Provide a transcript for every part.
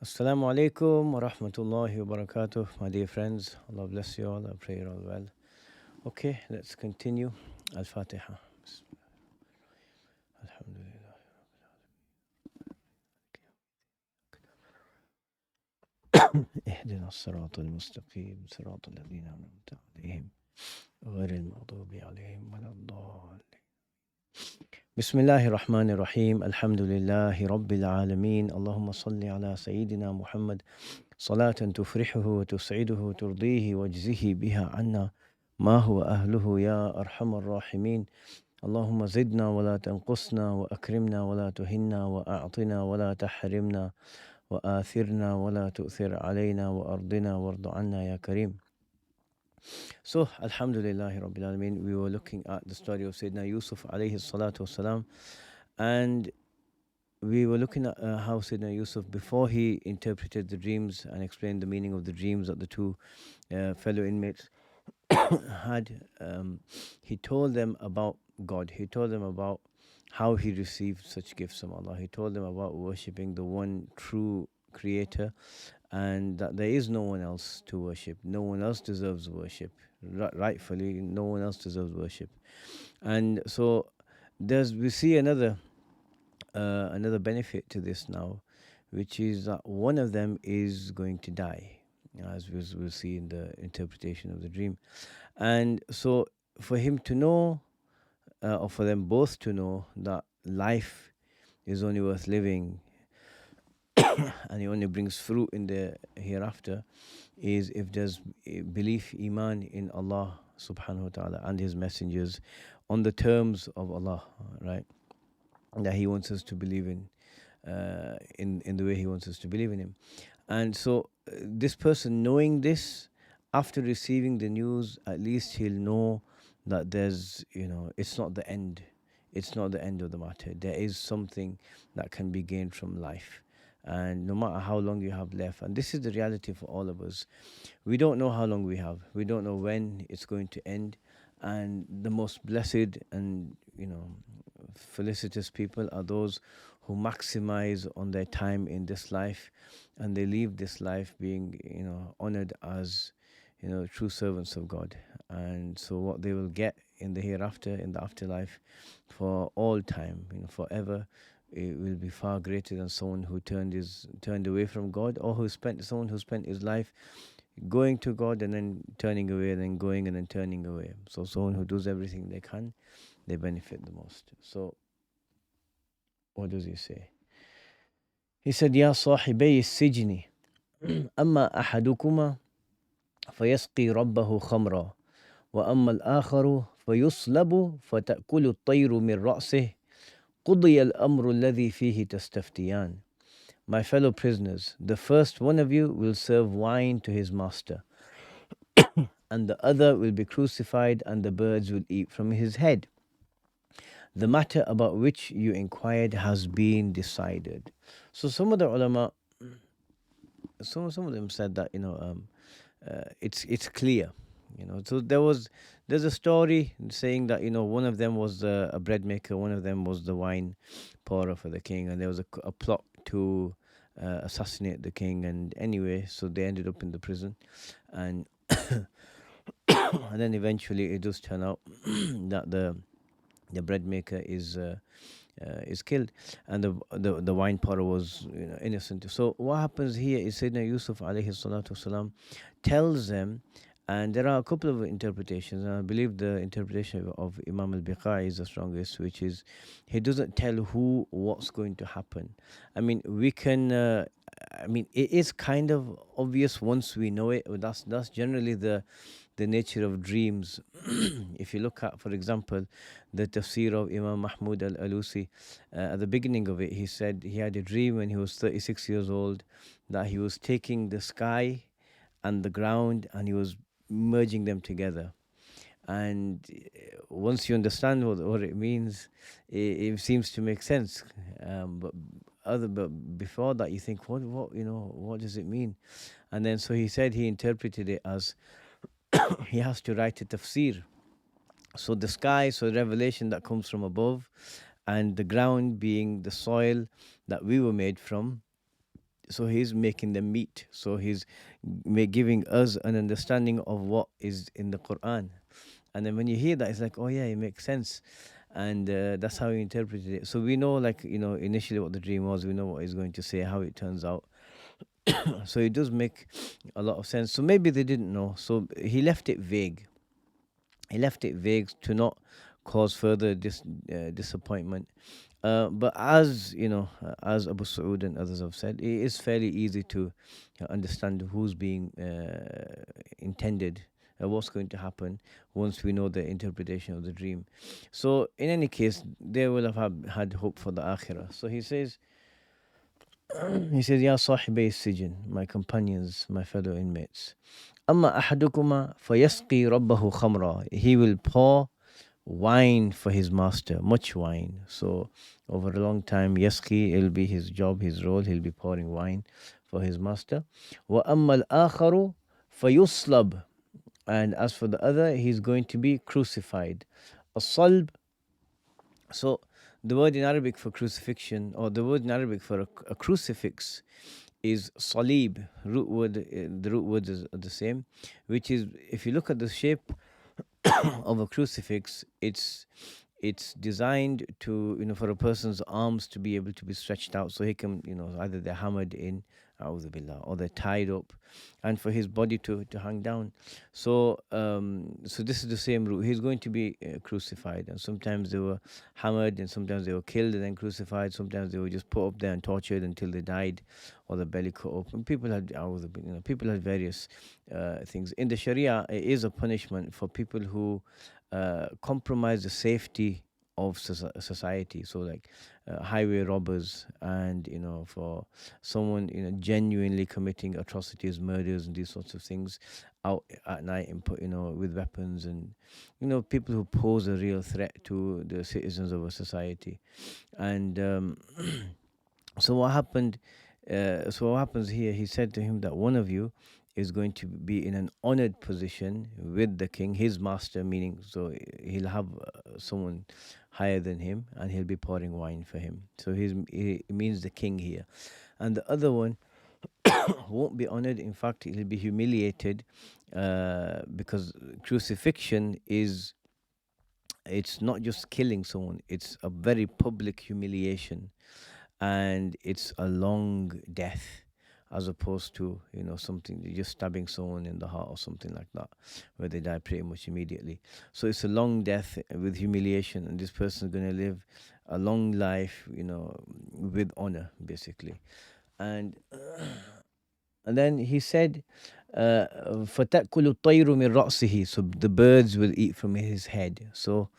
Assalamu alaikum wa rahmatullahi wa barakatuh, my dear friends. Allah bless you all. I pray you're all well. Okay, let's continue. Al-Fatiha. Alhamdulillah. اهدنا الصراط المستقيم صراط الذين أنعمت عليهم غير المغضوب عليهم ولا الضالين. بسم الله الرحمن الرحيم. الحمد لله رب العالمين. اللهم صل على سيدنا محمد صلاة تفرحه وتسعده ترضيه واجزه بها عنا ما هو أهله يا أرحم الراحمين. اللهم زدنا ولا تنقصنا وأكرمنا ولا تهنا وأعطنا ولا تحرمنا وآثرنا ولا تؤثر علينا وأرضنا وارض عنا يا كريم. So, Alhamdulillah Rabbil Alameen, we were looking at the story of Sayyidina Yusuf alayhi salatu wasalam, and we were looking at how Sayyidina Yusuf, before he interpreted the dreams and explained the meaning of the dreams that the two fellow inmates had, he told them about God. He told them about how he received such gifts from Allah. He told them about worshipping the one true creator, and that there is no one else to worship. No one else deserves worship. Rightfully, no one else deserves worship. And so we see another benefit to this now, which is that one of them is going to die, as we'll see in the interpretation of the dream. And so for him to know, or for them both to know, that life is only worth living and it only brings fruit in the hereafter, is if there's belief, iman in Allah subhanahu wa ta'ala and his messengers on the terms of Allah, right? That he wants us to believe in the way he wants us to believe in him. And so this person, knowing this, after receiving the news, at least he'll know that there's, it's not the end. It's not the end of the matter. There is something that can be gained from life. And no matter how long you have left, and this is the reality for all of us, we don't know how long we have. We don't know when it's going to end. And the most blessed and, felicitous people are those who maximize on their time in this life, and they leave this life being, honored as, true servants of God. And so what they will get in the hereafter, in the afterlife, for all time, forever, it will be far greater than someone who turned away from God, or someone who spent his life going to God and then turning away, and then going and then turning away. So someone who does everything they can, they benefit the most. So what does he say? He said, يا صاحبي السجن أما أحدكما فيسقي ربه خمرا وأما الآخر فيصلب فتأكل الطير من رأسه قضي الأمر الذي فيه تستفتيان. My fellow prisoners, the first one of you will serve wine to his master, and the other will be crucified, and the birds will eat from his head. The matter about which you inquired has been decided. So some of the ulama, some of them said that it's clear. So there's a story saying that one of them was a bread maker, one of them was the wine pourer for the king, and there was a plot to assassinate the king. And anyway, so they ended up in the prison, and and then eventually it does turn out that the bread maker is killed, and the wine pourer was innocent. So what happens here is Sayyidina Yusuf alayhi salatu wasalam tells them, and there are a couple of interpretations, and I believe the interpretation of Imam al-Biqai is the strongest, which is he doesn't tell what's going to happen. I mean, it is kind of obvious once we know it. That's generally the nature of dreams. If you look at, for example, the Tafsir of Imam Mahmud al-Alusi, at the beginning of it, he said he had a dream when he was 36 years old that he was taking the sky and the ground and he was merging them together. And once you understand what it means, it seems to make sense. But before that, you think, what does it mean? And then so he said he interpreted it as he has to write a tafsir. So the sky, so the revelation that comes from above, and the ground being the soil that we were made from, So he's making them meet. So he's giving us an understanding of what is in the Quran. And then when you hear that, it's like, oh yeah, it makes sense. And that's how he interpreted it. So we know, like, initially what the dream was. We know what he's going to say, how it turns out. So it does make a lot of sense. So maybe they didn't know. So he left it vague. He left it vague to not cause further disappointment. But as as Abu Saud and others have said, it is fairly easy to understand who's being intended, what's going to happen once we know the interpretation of the dream. So, in any case, they will have had hope for the akhirah. So he says, Ya sahibay sijin, my companions, my fellow inmates. Amma ahadukuma fayasqi rabbahu khamra. He will pour wine for his master, much wine. So over a long time, yasqi, it'll be his job, his role. He'll be pouring wine for his master. Wa amma al-akharu fayuslab. And as for the other, he's going to be crucified. As-salb. So the word in Arabic for crucifixion, or the word in Arabic for a crucifix, is salib. Root word, the root words are the same, which is, if you look at the shape of a crucifix, it's designed to, for a person's arms to be able to be stretched out, so he can, either they're hammered in, a'udhu billah, or they're tied up, and for his body to hang down. So so this is the same route. He's going to be crucified, and sometimes they were hammered, and sometimes they were killed and then crucified. Sometimes they were just put up there and tortured until they died, or the belly cut open. People had, people had various things. In the Sharia, it is a punishment for people who compromise the safety of society. So like highway robbers, and for someone genuinely committing atrocities, murders, and these sorts of things out at night, and put with weapons, and people who pose a real threat to the citizens of a society. And so what happened? So what happens here? He said to him that one of you is going to be in an honored position with the king, his master, meaning, so he'll have someone higher than him, and he'll be pouring wine for him. So he means the king here. And the other one won't be honored. In fact, he'll be humiliated, because crucifixion is, it's not just killing someone, it's a very public humiliation, and it's a long death, as opposed to something, just stabbing someone in the heart or something like that, where they die pretty much immediately. So it's a long death with humiliation, and this person is going to live a long life, with honor, basically. And then he said, فَتَأْكُلُ الطَّيْرُ مِنْ رَأْسِهِ. So the birds will eat from his head. So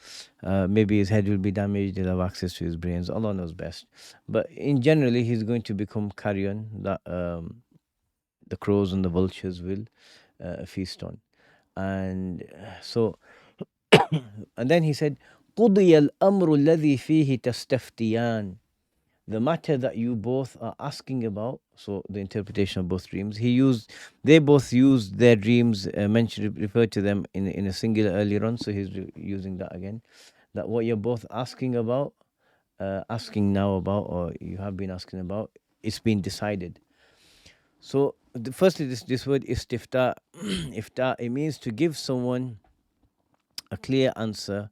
maybe his head will be damaged, they'll have access to his brains. Allah knows best. But in generally, he's going to become carrion that the crows and the vultures will feast on. And so, and then he said, قُضِيَ الْأَمْرُ الَّذِي فِيهِ تَسْتَفْتِيَانِ. The matter that you both are asking about, so the interpretation of both dreams, they both used their dreams, referred to them in a singular earlier on, so he's using that again, that what you're both asking about, asking now about, or you have been asking about, it's been decided. So firstly, this word istifta, ifta, it means to give someone a clear answer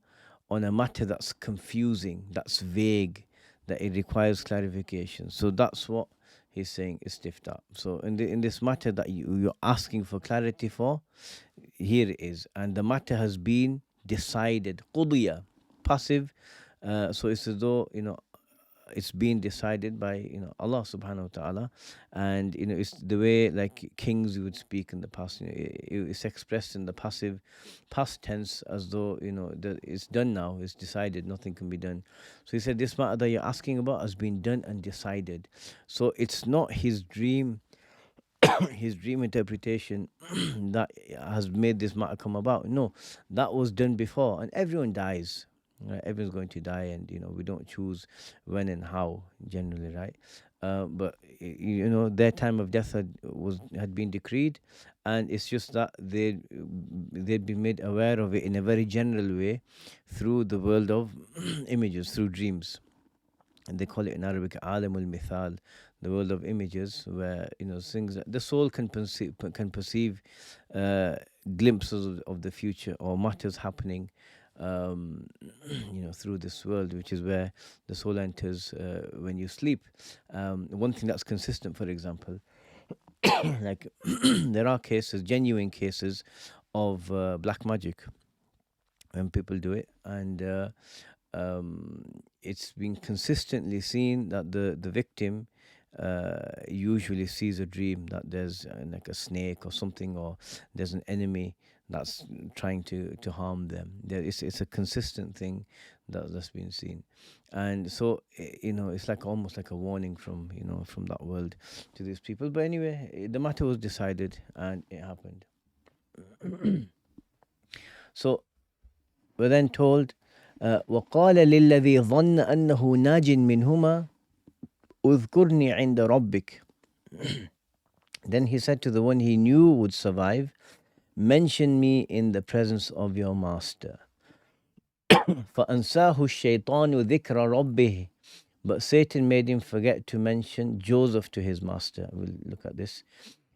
on a matter that's confusing, that's vague, that it requires clarification. So that's what he's saying, istifta. So in this matter that you're asking for clarity for, here it is, and the matter has been decided. Qudiya, passive. So it's as though it's been decided by Allah subhanahu wa ta'ala. And it's the way like kings would speak in the past. It's expressed in the passive past tense, as though that it's done now, it's decided, nothing can be done. So he said this matter that you're asking about has been done and decided. So it's not his dream his dream interpretation that has made this matter come about. No, that was done before, and everyone dies. Right? Everyone's going to die, and we don't choose when and how generally, right? But their time of death had been decreed, and it's just that they'd been made aware of it in a very general way through the world of images, through dreams. and they call it in Arabic alamul mithal, the world of images, where things that the soul can perceive uh, glimpses of the future or matters happening, um, through this world, which is where the soul enters when you sleep. One thing that's consistent, for example, like there are cases, genuine cases of black magic when people do it, and it's been consistently seen that the victim usually sees a dream that there's like a snake or something, or there's an enemy that's trying to harm them. It's a consistent thing that's been seen, and so it's like almost like a warning from that world to these people. But anyway, the matter was decided and it happened. So we're then told, وقال للذي ظن أنه ناج منهما اذكرني عند ربك. Then he said to the one he knew would survive, mention me in the presence of your master. فأنساه الشيطان ذكر ربه. But Satan made him forget to mention Joseph to his master. We'll look at this.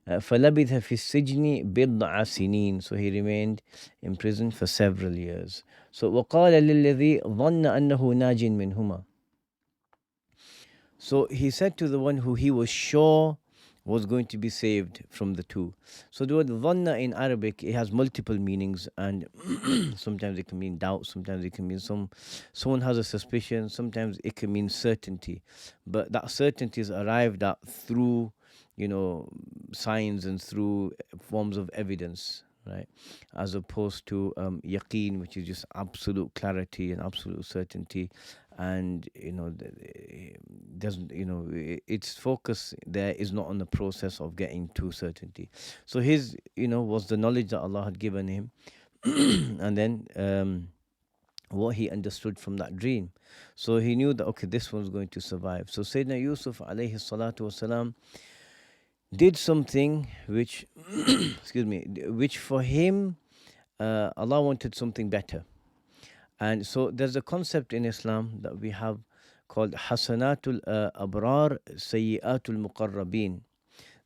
فلبث في السجن بضع سنين. So he remained in prison for several years. So وقال للذي ظن أنه ناج منهما. So he said to the one who he was sure was going to be saved from the two. So the word dhanna in Arabic, it has multiple meanings, and sometimes it can mean doubt, sometimes it can mean someone has a suspicion, sometimes it can mean certainty. But that certainty is arrived at through, signs and through forms of evidence, right? As opposed to yaqeen, which is just absolute clarity and absolute certainty, and doesn't its focus there is not on the process of getting to certainty. So his was the knowledge that Allah had given him, and then what he understood from that dream. So he knew that, okay, this one's going to survive. So Sayyidina Yusuf alayhi salatu wasalam did something which excuse me, which for him Allah wanted something better. And so there's a concept in Islam that we have called Hasanatul Abrar, Sayyiatul Muqarrabin.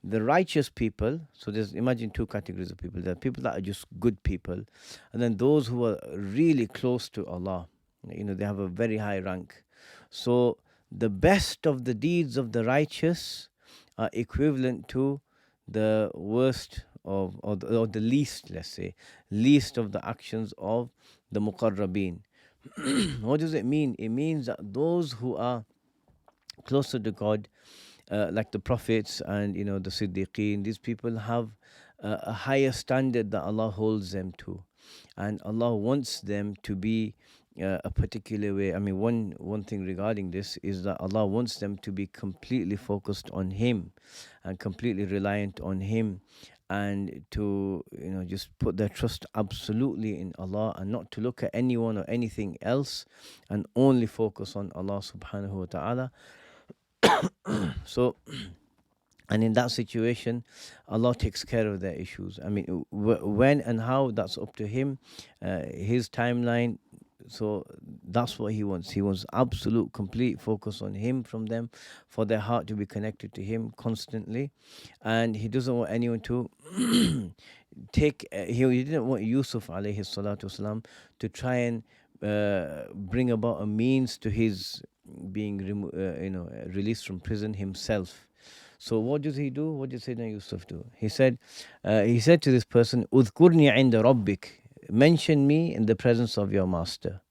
The righteous people, so there's, imagine two categories of people. There are people that are just good people, and then those who are really close to Allah. They have a very high rank. So the best of the deeds of the righteous are equivalent to the worst of, or the least, let's say, least of the actions of the muqarrabin. What does it mean? It means that those who are closer to God, like the prophets and the siddiqeen, these people have a higher standard that Allah holds them to, and Allah wants them to be a particular way. I mean, one thing regarding this is that Allah wants them to be completely focused on Him and completely reliant on Him, and to just put their trust absolutely in Allah, and not to look at anyone or anything else, and only focus on Allah subhanahu wa ta'ala. So, and in that situation, Allah takes care of their issues. I mean, when and how, that's up to Him, His timeline. So that's what He wants. He wants absolute, complete focus on Him from them, for their heart to be connected to Him constantly. And He doesn't want anyone to take, he didn't want Yusuf alayhi salatu wasalam to try and bring about a means to his being released from prison himself. So what does he do? What did Sayyidina Yusuf do? He said to this person, "Udhkurni inda rabbik," mention me in the presence of your master.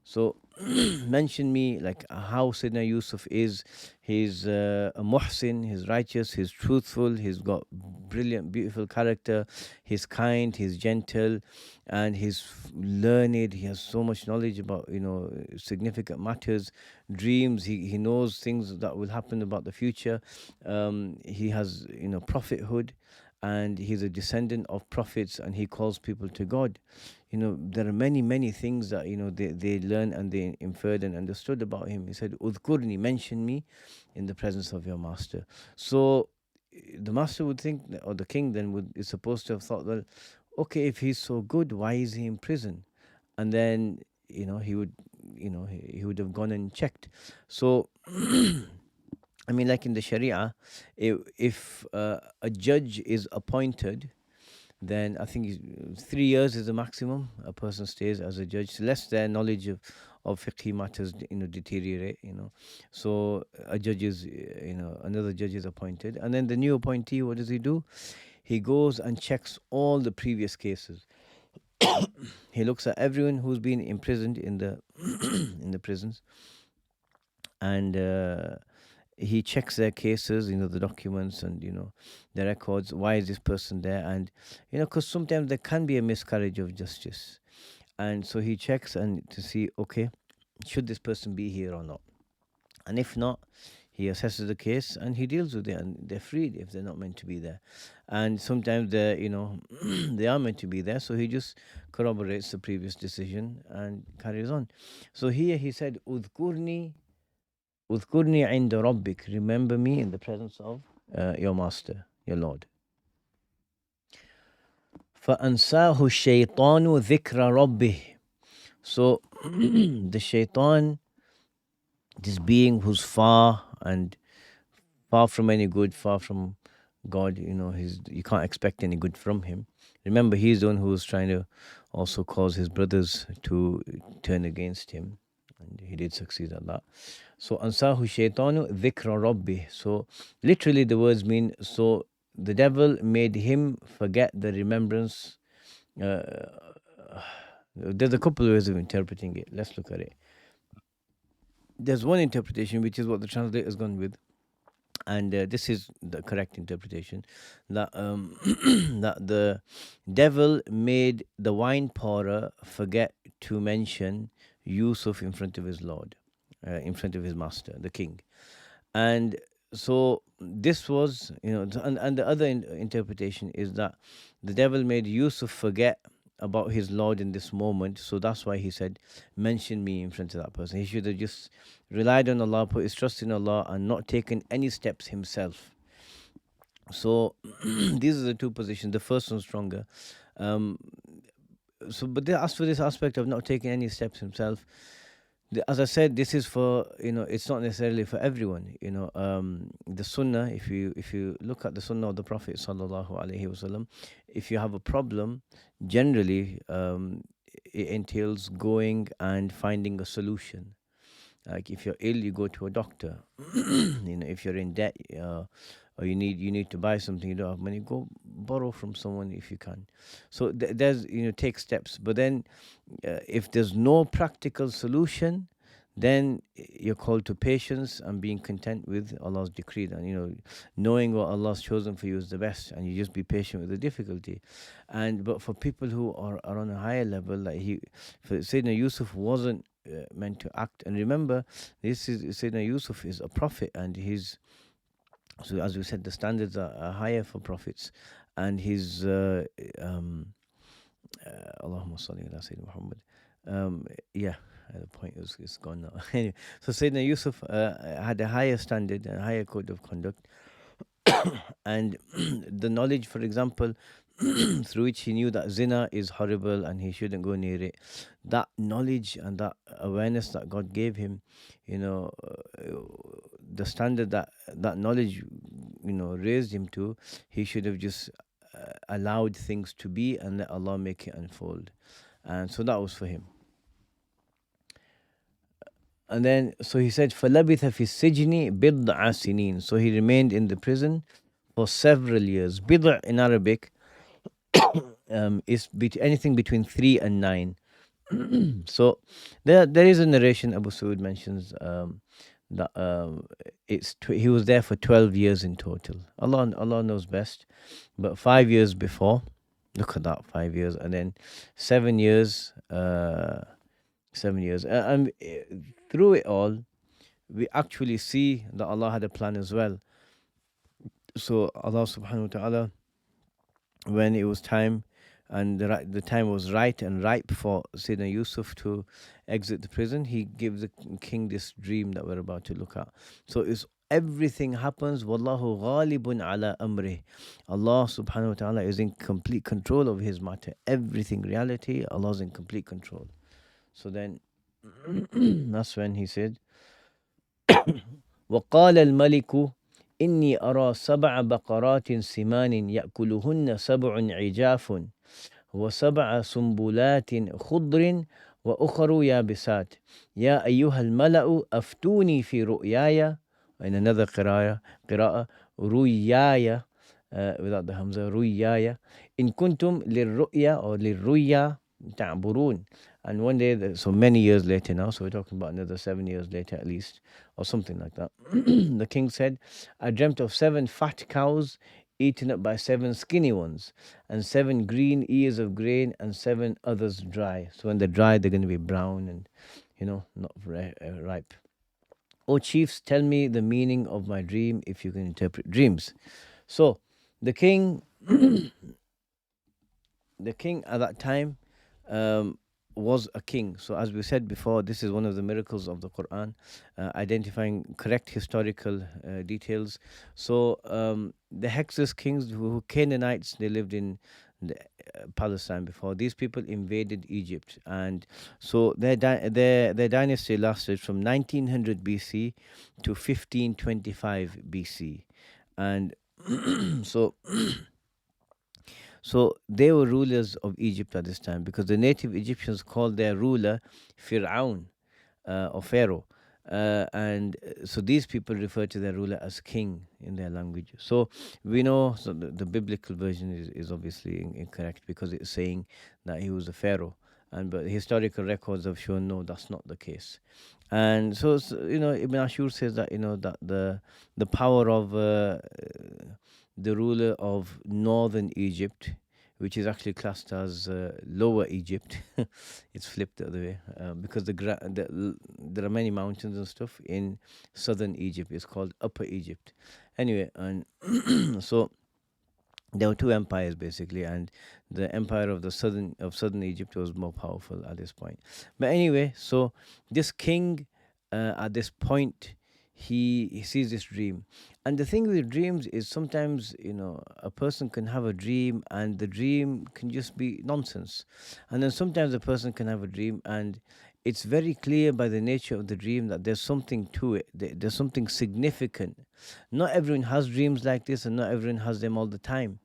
So mention me, like how Sayyidina Yusuf is. He's a muhsin, he's righteous, he's truthful, he's got brilliant, beautiful character, he's kind, he's gentle, and he's learned. He has so much knowledge about significant matters, dreams. He knows things that will happen about the future. He has prophethood, and he's a descendant of prophets, and he calls people to God. There are many things that they learn and they inferred and understood about him. He said, "Udhkurni," mention me in the presence of your master. So the master would think, or the king then is supposed to have thought, well, okay, if he's so good, why is he in prison? And then he would he would have gone and checked. So I mean, like in the Sharia, if a judge is appointed, then I think 3 years is the maximum a person stays as a judge, lest their knowledge of fiqh matters, deteriorate, So a judge is, another judge is appointed, and then the new appointee, what does he do? He goes and checks all the previous cases. He looks at everyone who's been imprisoned in the in the prisons, and he checks their cases, the documents and the records. Why is this person there? And because sometimes there can be a miscarriage of justice, and so he checks and to see, okay, should this person be here or not? And if not, he assesses the case and he deals with it, and they're freed if they're not meant to be there. And sometimes they they are meant to be there, so he just corroborates the previous decision and carries on. So here he said, udhkurni inda rabbik, remember me in the presence of your master, your Lord. فَأَنْسَاهُ الشَّيْطَانُ ذِكْرَ رَبِّهِ. So the shaitan, this being who's far from any good, far from God, you can't expect any good from him. Remember, he's the one who was trying to also cause his brothers to turn against him, and he did succeed at that. So ansahu shaitanu dhikra rabbi. So literally the words mean, so the devil made him forget the remembrance. There's a couple of ways of interpreting it. Let's look at it. There's one interpretation, which is what the translator has gone with, and this is the correct interpretation, that that the devil made the wine pourer forget to mention Yusuf in front of his Lord, in front of his master, the king. And so this was, and the other interpretation is that the devil made Yusuf forget about his Lord in this moment. So that's why he said, mention me in front of that person. He should have just relied on Allah, put his trust in Allah, and not taken any steps himself. So these are the two positions. The first one's stronger. But as for this aspect of not taking any steps himself, as I said, this is for, it's not necessarily for everyone. The Sunnah, if you look at the Sunnah of the Prophet sallallahu alaihi wasallam, if you have a problem, generally it entails going and finding a solution. Like if you're ill, you go to a doctor. If you're in debt, or you need to buy something, you don't have money, go borrow from someone if you can. So there's take steps. But then if there's no practical solution, then you're called to patience and being content with Allah's decree, and knowing what Allah's chosen for you is the best, and you just be patient with the difficulty. But for people who are on a higher level, like for Sayyidina Yusuf wasn't meant to act. And remember, this is Sayyidina Yusuf is a prophet, and so as we said, the standards are higher for prophets, and his Allahumma salli ala Sayyidina Muhammad. The point is gone now. Anyway, so Sayyidina Yusuf had a higher standard and a higher code of conduct, and the knowledge, for example, through which he knew that zina is horrible and he shouldn't go near it. That knowledge and that awareness that God gave him, the standard that knowledge, raised him to, he should have just allowed things to be and let Allah make it unfold. And so that was for him. And then, so he said, فَلَبِثَ فِي السِّجْنِ بِضْعَ سِنِينَ. So he remained in the prison for several years. Bid'a in Arabic is anything between 3 and 9. So there is a narration, Abu Suud mentions that he was there for 12 years in total. Allah knows best. But 5 years before, look at that, 5 years, and then 7 years. 7 years. And through it all, we actually see that Allah had a plan as well. So Allah subhanahu wa ta'ala, when it was time, and the time was right and ripe for Sayyidina Yusuf to exit the prison, he gave the king this dream that we're about to look at. So everything happens, Wallahu ghalibun ala amrih. Allah subhanahu wa ta'ala is in complete control of his matter. Everything, reality, Allah's in complete control. So then that's when he said, وقال الملك إني أرى سبع بقرات سمان يأكلهن سبع عجاف وسبع سنبلات خضر وأخر يابسات يا أيها الملأ أفتوني في رؤياي. In another قراءة رؤياي without the hamza رؤياي إن كنتم للرؤيا or للرؤيا تعبرون. And one day, so many years later now, so we're talking about another 7 years later at least, or something like that. The king said, I dreamt of 7 fat cows eaten up by 7 skinny ones, and 7 green ears of grain, and 7 others dry. So when they're dry, they're going to be brown and, not ripe. O chiefs, tell me the meaning of my dream if you can interpret dreams. So the king, at that time, was a king. So as we said before, this is one of the miracles of the Quran, identifying correct historical details. So the Hyksos kings, who Canaanites, they lived in Palestine before. These people invaded Egypt, and so their dynasty lasted from 1900 BC to 1525 BC, and so so they were rulers of Egypt at this time, because the native Egyptians called their ruler Fir'aun, or Pharaoh. And so these people refer to their ruler as king in their language. So we know, so the biblical version is obviously incorrect, because it's saying that he was a Pharaoh. But historical records have shown no, that's not the case. And so, Ibn Ashur says that, that the power of the ruler of northern Egypt, which is actually classed as lower Egypt. It's flipped the other way, because there are many mountains and stuff in southern Egypt. It's called Upper Egypt. Anyway, and so there were two empires basically, and the empire of southern Egypt was more powerful at this point. But anyway, so this king, at this point, he sees this dream. And the thing with dreams is, sometimes a person can have a dream and the dream can just be nonsense, and then sometimes a person can have a dream and it's very clear by the nature of the dream that there's something to it. There's something significant. Not everyone has dreams like this, and not everyone has them all the time.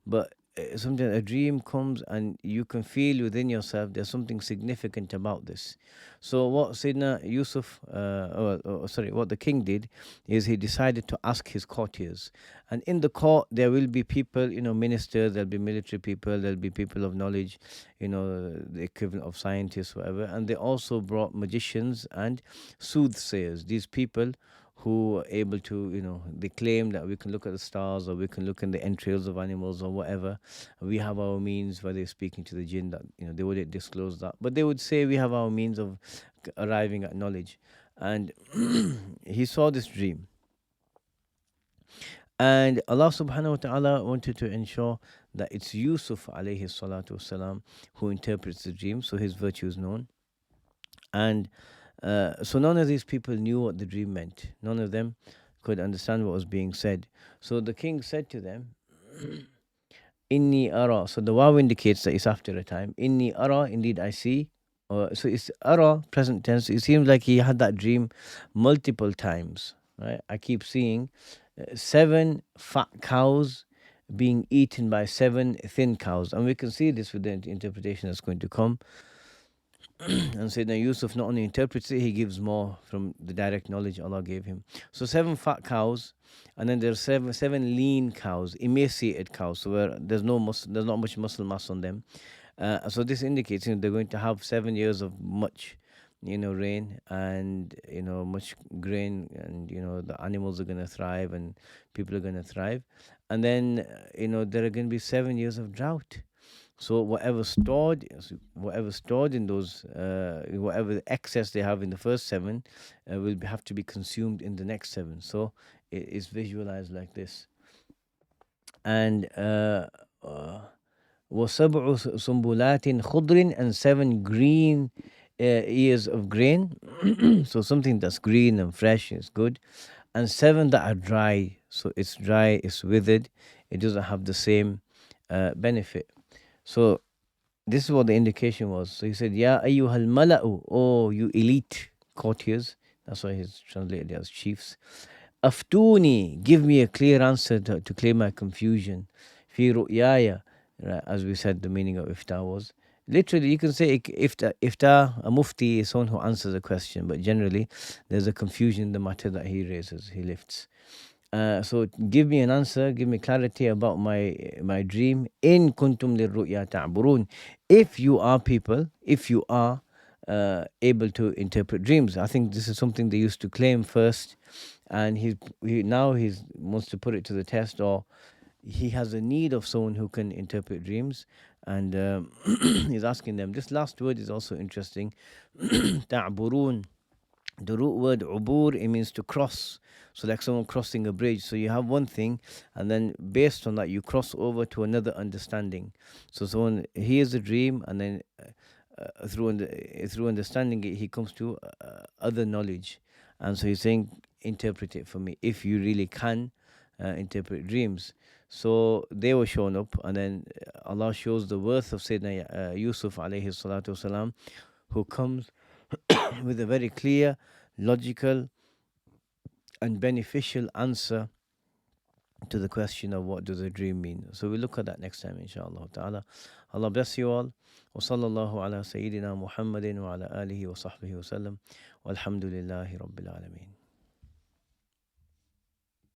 But sometimes a dream comes and you can feel within yourself there's something significant about this. So what Sayyidina Yusuf, what the king did is he decided to ask his courtiers. And in the court, there will be people, ministers, there'll be military people, there'll be people of knowledge, the equivalent of scientists, whatever. And they also brought magicians and soothsayers, these people who are able to, they claim that we can look at the stars, or we can look in the entrails of animals, or whatever. We have our means, whether they're speaking to the jinn, that, they wouldn't disclose that. But they would say we have our means of arriving at knowledge. And he saw this dream. And Allah subhanahu wa ta'ala wanted to ensure that it's Yusuf alayhi salatu wasalam who interprets the dream, so his virtue is known. And so none of these people knew what the dream meant. None of them could understand what was being said. So the king said to them, Inni ara. So the waw indicates that it's after a time. Inni ara, indeed I see. So it's ara, present tense. It seems like he had that dream multiple times. Right? I keep seeing 7 fat cows being eaten by 7 thin cows. And we can see this with the interpretation that's going to come. And Sayyidina Yusuf not only interprets it, he gives more from the direct knowledge Allah gave him. So 7 fat cows, and then there's seven lean cows, emaciated cows, so where there's not much muscle mass on them. So this indicates they're going to have 7 years of much, rain, and much grain, and the animals are going to thrive, and people are going to thrive. And then there are going to be 7 years of drought. So whatever stored in those, whatever excess they have in the first 7, will have to be consumed in the next 7. So it is visualized like this. And وَسَبْعُ سُنْبُلَاتٍ خُضْرٍ, and 7 green ears of grain. So something that's green and fresh is good. And 7 that are dry. So it's dry, it's withered. It doesn't have the same benefit. So this is what the indication was. So he said, Ya ayyuhal mala'u, oh you elite courtiers. That's why he's translated as chiefs. Aftuni, give me a clear answer to clear my confusion. Fi ru'yaya, right, as we said, the meaning of ifta was. Literally, you can say ifta, a mufti is someone who answers a question, but generally, there's a confusion in the matter that he raises, he lifts. So give me an answer, give me clarity about my dream. In kuntum lirru'ya ta'burun. If you are people, if you are able to interpret dreams. I think this is something they used to claim first, and now he wants to put it to the test, or he has a need of someone who can interpret dreams, and he's asking them. This last word is also interesting. Ta'burun. The root word ubur, it means to cross. So like someone crossing a bridge. So you have one thing, and then based on that you cross over to another understanding. So someone hears a dream, and then through understanding it, he comes to other knowledge. And so he's saying, interpret it for me if you really can interpret dreams. So they were shown up, and then Allah shows the worth of Sayyidina Yusuf alayhi salatu wasalam, who comes with a very clear, logical, and beneficial answer to the question of what does a dream mean. So we'll look at that next time, inshallah ta'ala. Allah bless you all. Wa sallallahu ala Sayyidina Muhammadin wa ala alihi wa sahbihi wa sallam. Walhamdulillahi Rabbil Alameen.